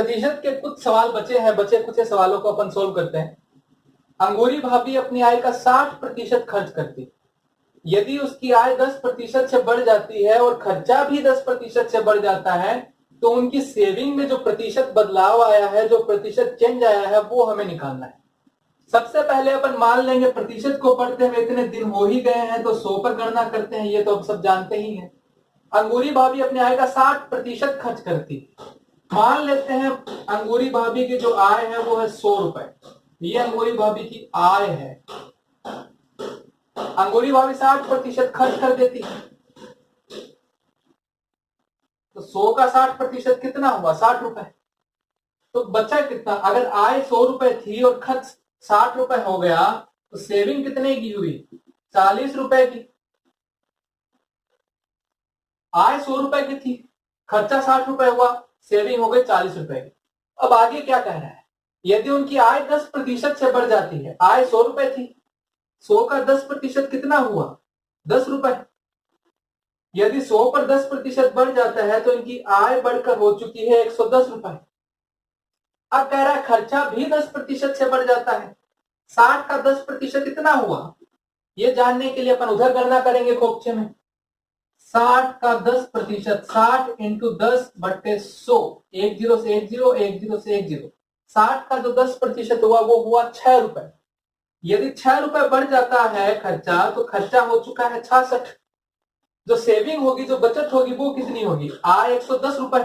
प्रतिशत के कुछ सवाल बचे हैं, बचे कुछ सवालों को अपन सोल्व करते हैं। अंगूरी भाभी अपनी आय का 60% खर्च करती है। यदि उसकी आय 10% से बढ़ जाती है और खर्चा भी 10% से बढ़ जाता है तो उनकी सेविंग में जो प्रतिशत बदलाव आया है, जो प्रतिशत चेंज आया है, वो हमें निकालना है। सबसे पहले अपन मान लेंगे प्रतिशत को पढ़ते हुए इतने दिन हो ही गए हैं तो 100 पर गणना करते हैं, ये तो हम सब जानते ही हैं। अंगूरी भाभी अपने आय का 60% खर्च करती है। मान लेते हैं अंगूरी भाभी की जो आय है वो है 100 रुपए। ये अंगूरी भाभी की आय है। अंगूरी भाभी 60% खर्च कर देती है तो 100 का 60% कितना हुआ? 60 रुपए। तो बचा कितना? अगर आय 100 रुपए थी और खर्च 60 रुपए हो गया तो सेविंग कितने की हुई? 40 रुपए की। आय 100 रुपए की थी, खर्चा 60 रुपए हुआ, सेविंग हो गई 40 रुपए की। अब आगे क्या कह रहा है? यदि उनकी आय 10% से बढ़ जाती है, आय 100 रुपए थी, 100 का 10% कितना हुआ? 10 रुपए। यदि 100 पर 10% बढ़ जाता है तो इनकी आय बढ़कर हो चुकी है 110 रुपए। अब कह रहा है खर्चा भी 10% से बढ़ जाता है, 60 का 10% कितना हुआ? ये जानने के लिए अपन उधर गणना करेंगे खोपचे में। 60 का 10%, 60 इंटू 10/100, 10 से 10, 10 से 10। 60 का जो 10% हुआ वो हुआ 6 रुपए। यदि 6 रुपए बढ़ जाता है खर्चा तो खर्चा हो चुका है 66। जो सेविंग होगी, जो बचत होगी वो कितनी होगी? आय 110 रुपए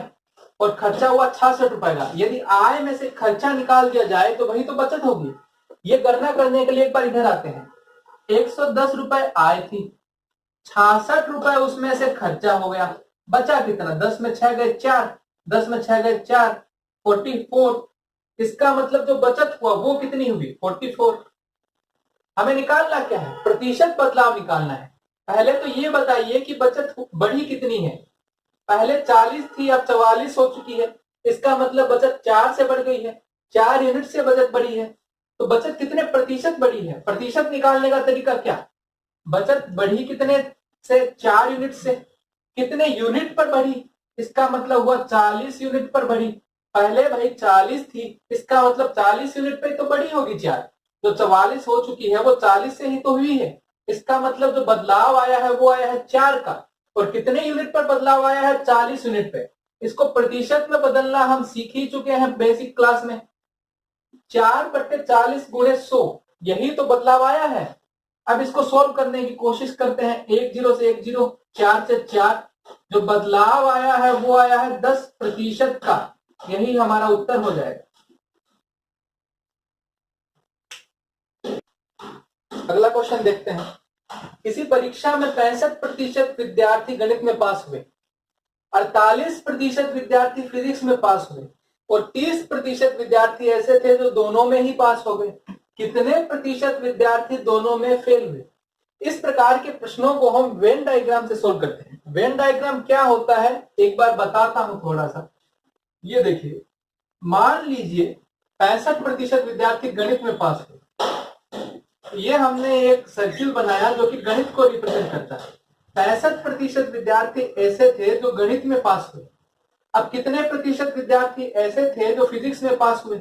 और खर्चा हुआ 66 रुपए का। यदि आय में से खर्चा निकाल दिया जाए तो वही तो बचत होगी। ये गणना करने के लिए एक बार इधर आते हैं। 110 रुपए आय थी, 66 रुपए उसमें से खर्चा हो गया, बचा कितना? 10 में 6 गए 4, 10 में 6 गए 4, 44। इसका मतलब जो बचत हुआ वो कितनी हुई? 44। हमें निकालना क्या है? प्रतिशत बदलाव निकालना है। पहले तो ये बताइए कि बचत बढ़ी कितनी है। पहले 40 थी, अब 44 हो चुकी है। इसका मतलब बचत 4 से बढ़ गई है, 4 यूनिट से बचत बढ़ी है। तो बचत कितने प्रतिशत बढ़ी है? प्रतिशत निकालने का तरीका क्या? बचत बढ़ी कितने से? 4 यूनिट से। कितने यूनिट पर बढ़ी? इसका मतलब हुआ 40 यूनिट पर बढ़ी। पहले भाई 40 थी, इसका मतलब 40 यूनिट पे तो बढ़ी होगी 4। जो 44 हो चुकी है वो 40 से ही तो हुई है। इसका मतलब जो बदलाव आया है वो आया है 4 का। और कितने यूनिट पर बदलाव आया है? 40 यूनिट पे। इसको प्रतिशत में बदलना हम सीख ही चुके हैं बेसिक क्लास में। 4/40 गुणे 100, यही तो बदलाव आया है। अब इसको सोल्व करने की कोशिश करते हैं। 10 से 10, 4 से 4। जो बदलाव आया है वो आया है 10% का। यही हमारा उत्तर हो जाएगा। अगला क्वेश्चन देखते हैं। किसी परीक्षा में 65% विद्यार्थी गणित में पास हुए, 48% विद्यार्थी फिजिक्स में पास हुए और 30% विद्यार्थी ऐसे थे जो दोनों में ही पास हो गए। कितने प्रतिशत विद्यार्थी दोनों में फेल हुए? इस प्रकार के प्रश्नों को हम वेन डायग्राम से सोल्व करते हैं। वेन डायग्राम क्या होता है एक बार बताता हूं थोड़ा सा। ये देखिए, मान लीजिए 65% विद्यार्थी गणित में पास हुए। ये हमने एक सर्किल बनाया जो कि गणित को रिप्रेजेंट करता है। 65% विद्यार्थी ऐसे थे जो गणित में पास हुए। अब कितने प्रतिशत विद्यार्थी ऐसे थे जो फिजिक्स में पास हुए?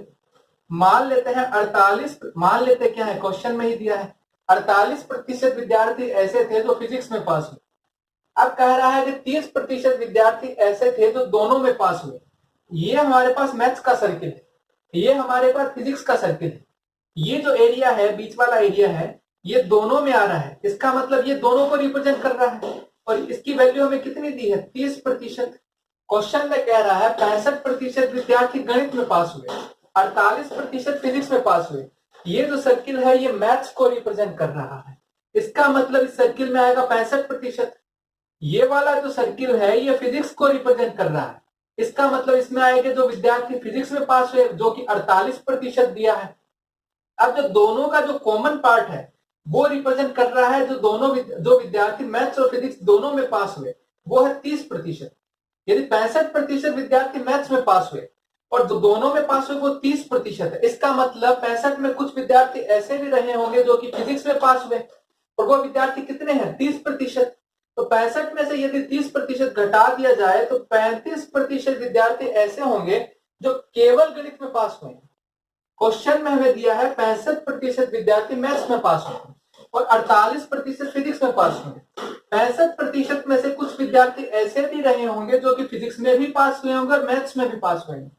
मान लेते हैं 48। मान लेते क्या है, क्वेश्चन में ही दिया है 48% विद्यार्थी ऐसे थे जो फिजिक्स में पास हुए। अब कह रहा है कि 30% विद्यार्थी ऐसे थे जो दोनों में पास हुए। ये हमारे पास मैथ्स का सर्किल है, ये हमारे पास फिजिक्स का सर्किल है। ये जो एरिया है, बीच वाला एरिया है, ये दोनों में आ रहा है। इसका मतलब ये दोनों को रिप्रेजेंट कर रहा है। और इसकी वैल्यू हमें कितनी दी है? 30%। क्वेश्चन में कह रहा है 65% विद्यार्थी गणित में पास हुए, 48% फिजिक्स में पास हुए। ये जो सर्किल है ये मैथ्स को रिप्रेजेंट कर रहा है। इसका मतलब इस सर्किल में आएगा 65%। ये वाला जो सर्किल है ये फिजिक्स को रिप्रेजेंट कर रहा है। इसका मतलब इसमें आएगा जो विद्यार्थी फिजिक्स में पास हुए, जो कि 48% दिया है। अब जो दोनों का जो कॉमन पार्ट है वो रिप्रेजेंट कर रहा है जो विद्यार्थी मैथ्स और फिजिक्स दोनों में पास हुए, वो है 30%। यदि 65% विद्यार्थी मैथ्स में पास हुए और जो दोनों में पास हुए वो 30% है। इसका मतलब 65 में कुछ विद्यार्थी ऐसे भी रहे होंगे जो कि फिजिक्स में पास हुए और वो विद्यार्थी कितने हैं? 30%। तो 65 में से यदि 30% घटा दिया जाए तो 35% विद्यार्थी ऐसे होंगे जो केवल गणित में पास हुए हैं। क्वेश्चन में हमें दिया है 65% विद्यार्थी मैथ्स में पास हुए हैं और 48% फिजिक्स में पास हुए हैं। 65% में से कुछ विद्यार्थी ऐसे भी रहे होंगे जो कि फिजिक्स में भी पास हुए होंगे और मैथ्स में भी पास हुए हैं।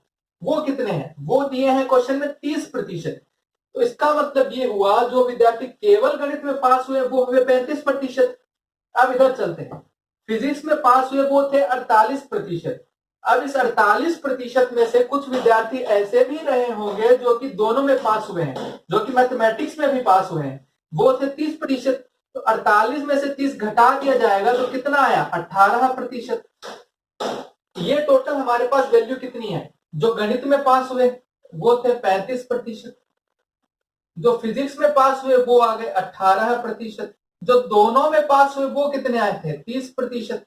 वो कितने हैं? वो दिए हैं क्वेश्चन में 30%। तो इसका मतलब ये हुआ जो विद्यार्थी केवल गणित में पास हुए वो हुए 35%। अब इधर चलते हैं, फिजिक्स में पास हुए वो थे 48%। अब इस 48% में से कुछ विद्यार्थी ऐसे भी रहे होंगे जो कि दोनों में पास हुए हैं, जो कि मैथमेटिक्स में भी पास हुए हैं, वो थे 30%। तो 48 में से 30 घटा दिया जाएगा तो कितना आया? 18%। ये टोटल हमारे पास वैल्यू कितनी है? जो गणित में पास हुए वो थे 35%, जो फिजिक्स में पास हुए वो आ गए 18%, जो दोनों में पास हुए वो कितने आए थे? 30%।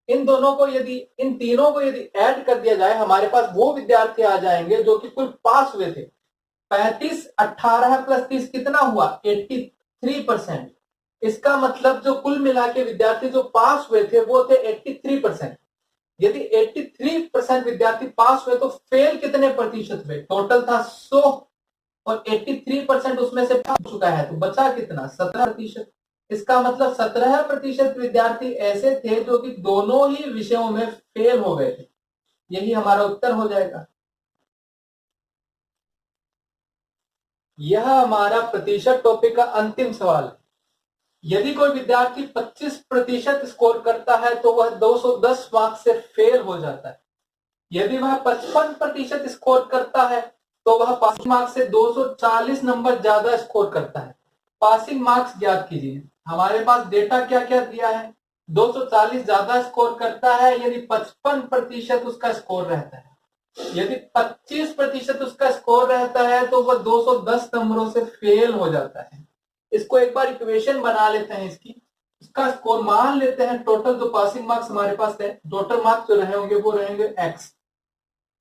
इन दोनों को यदि, इन तीनों को यदि ऐड कर दिया जाए हमारे पास वो विद्यार्थी आ जाएंगे जो कि कुल पास हुए थे। 35 18 प्लस 30 कितना हुआ? 83%। इसका मतलब जो कुल मिला के विद्यार्थी जो पास हुए थे वो थे 83%। यदि 83% विद्यार्थी पास हुए तो फेल कितने प्रतिशत हुए? टोटल था 100 और 83% उसमें से पास हो चुका है तो बचा कितना? 17%। इसका मतलब 17% विद्यार्थी ऐसे थे जो कि दोनों ही विषयों में फेल हो गए थे। यही हमारा उत्तर हो जाएगा। यह हमारा प्रतिशत टॉपिक का अंतिम सवाल है। यदि कोई विद्यार्थी 25% स्कोर करता है तो वह 210 मार्क्स से फेल हो जाता है। यदि वह 55% स्कोर करता है तो वह पासिंग मार्क्स से 240 नंबर ज्यादा स्कोर करता है। पासिंग मार्क्स ज्ञात कीजिए। हमारे पास डेटा क्या क्या दिया है? 240 ज्यादा स्कोर करता है यदि 55% उसका स्कोर रहता है। यदि 25% उसका स्कोर रहता है तो वह 210 नंबरों से फेल हो जाता है। इसको एक बार इक्वेशन बना लेते हैं इसकी। इसका स्कोर मान लेते हैं टोटल जो पासिंग मार्क्स हमारे पास है, टोटल मार्क्स जो रहे होंगे वो रहेंगे x।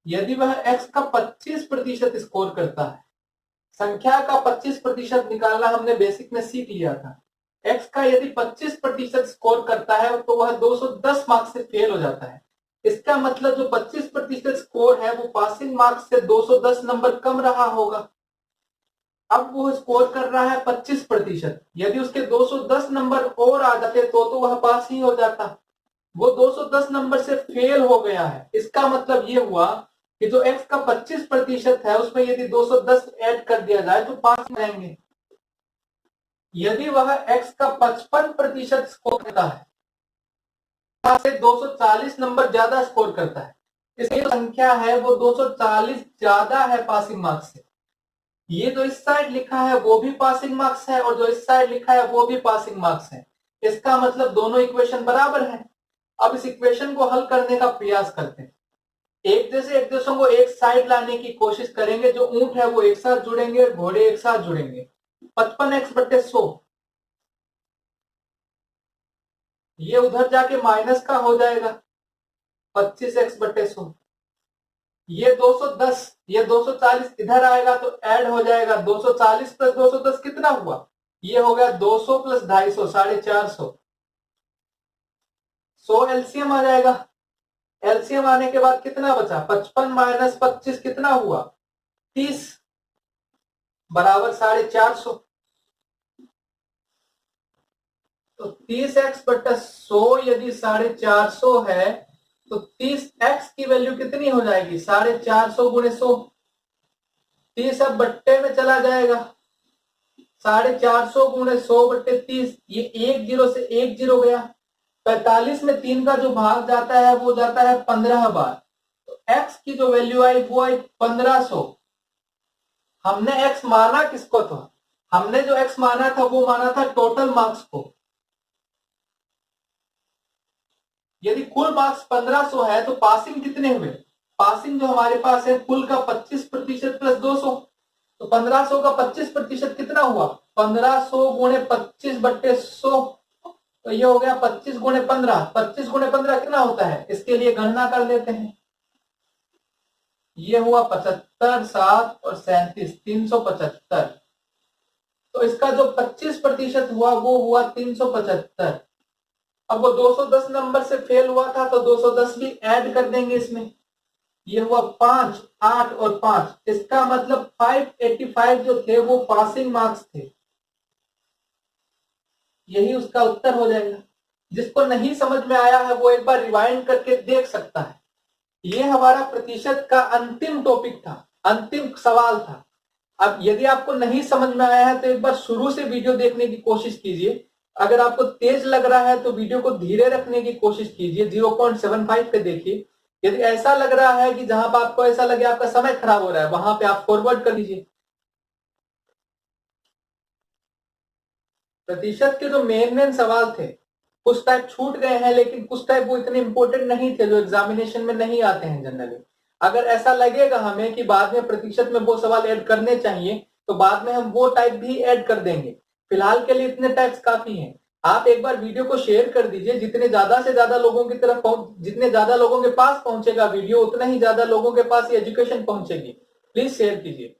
यदि वह x का 25% स्कोर करता है, संख्या का 25% निकालना हमने बेसिक में सीख लिया था। x का यदि 25% स्कोर करता है तो वह 210 मार्क्स से फेल हो जाता है। इसका मतलब जो 25% स्कोर है वो पासिंग मार्क्स से 210 नंबर कम रहा होगा। अब वो स्कोर कर रहा है 25%। यदि उसके 210 नंबर और आ जाते तो वह पास ही हो जाता। वो 210 नंबर से फेल हो गया है। इसका मतलब ये हुआ कि जो x का 25% है उसमें यदि 210 ऐड कर दिया जाए तो पास हो जाएंगे। यदि वह x का 55% स्कोर करता है, 240 नंबर ज्यादा स्कोर करता है, इसकी संख्या है वो 240 ज्यादा है पासिंग मार्क्स से। ये जो इस साइड लिखा है वो भी पासिंग मार्क्स है और जो इस साइड लिखा है वो भी पासिंग मार्क्स है। इसका मतलब दोनों इक्वेशन बराबर है। अब इस इक्वेशन को हल करने का प्रयास करते हैं। एक जैसे एक जैसों को एक साइड लाने की कोशिश करेंगे। जो ऊंट है वो एक साथ जुड़ेंगे, घोड़े एक साथ जुड़ेंगे। 55x/100 ये उधर जाके माइनस का हो जाएगा 25x/100। ये 210, ये 240 इधर आएगा तो ऐड हो जाएगा। 240 प्लस 210 कितना हुआ? ये हो गया 200 प्लस 250, 450। 100 एलसीएम आ जाएगा। एलसीएम आने के बाद कितना बचा? 55 माइनस 25 कितना हुआ? 30 बराबर 450। तो 30x/100 यदि 450 है तो 30x की वैल्यू कितनी हो जाएगी? 450 गुणे 100। 30 अब बट्टे में चला जाएगा। 450 गुणे 100/30, ये एक जीरो से एक जीरो गया। 45 में 3 का जो भाग जाता है वो जाता है 15 बार। तो x की जो वैल्यू आई वो आई 1500। हमने x माना किसको? तो हमने जो x माना था वो माना था टोटल मार्क्स को। यदि कुल मार्क्स 1500 है तो पासिंग कितने हुए? पासिंग जो हमारे पास है कुल का 25% प्लस 200। तो 1500 का 25% कितना हुआ? 1500 गुणे 25/100। तो ये हो गया 25 गुणे 15। 25 गुणे 15 कितना होता है? इसके लिए गणना कर लेते हैं। ये हुआ 75, 7 और 37, 375। तो इसका जो 25% हुआ वो हुआ 375। अब वो 210 नंबर से फेल हुआ था तो 210 भी ऐड कर देंगे इसमें। ये हुआ 5, 8 और 5, इसका मतलब 585 जो थे वो पासिंग मार्क्स थे। यही उसका उत्तर हो जाएगा। जिसको नहीं समझ में आया है वो एक बार रिवाइंड करके देख सकता है। ये हमारा प्रतिशत का अंतिम टॉपिक था, अंतिम सवाल था। अब यदि आपको नहीं समझ में आया है तो एक बार शुरू से वीडियो देखने की कोशिश कीजिए। अगर आपको तेज लग रहा है तो वीडियो को धीरे रखने की कोशिश कीजिए, 0.75 पे देखिए। यदि ऐसा लग रहा है कि जहां पर आपको ऐसा लगे आपका समय खराब हो रहा है, वहां पे आप फॉरवर्ड कर लीजिए। प्रतिशत के जो मेन सवाल थे, कुछ टाइप छूट गए हैं, लेकिन कुछ टाइप वो इतने इंपॉर्टेंट नहीं थे जो एग्जामिनेशन में नहीं आते हैं जनरली। अगर ऐसा लगेगा हमें कि बाद में प्रतिशत में वो सवाल ऐड करने चाहिए तो बाद में हम वो टाइप भी ऐड कर देंगे। फिलहाल के लिए इतने टाइप्स काफी हैं। आप एक बार वीडियो को शेयर कर दीजिए, जितने ज्यादा से ज्यादा लोगों की तरफ जितने ज्यादा लोगों के पास पहुंचेगा वीडियो, उतना ही ज्यादा लोगों के पास ये एजुकेशन पहुंचेगी। प्लीज शेयर कीजिए।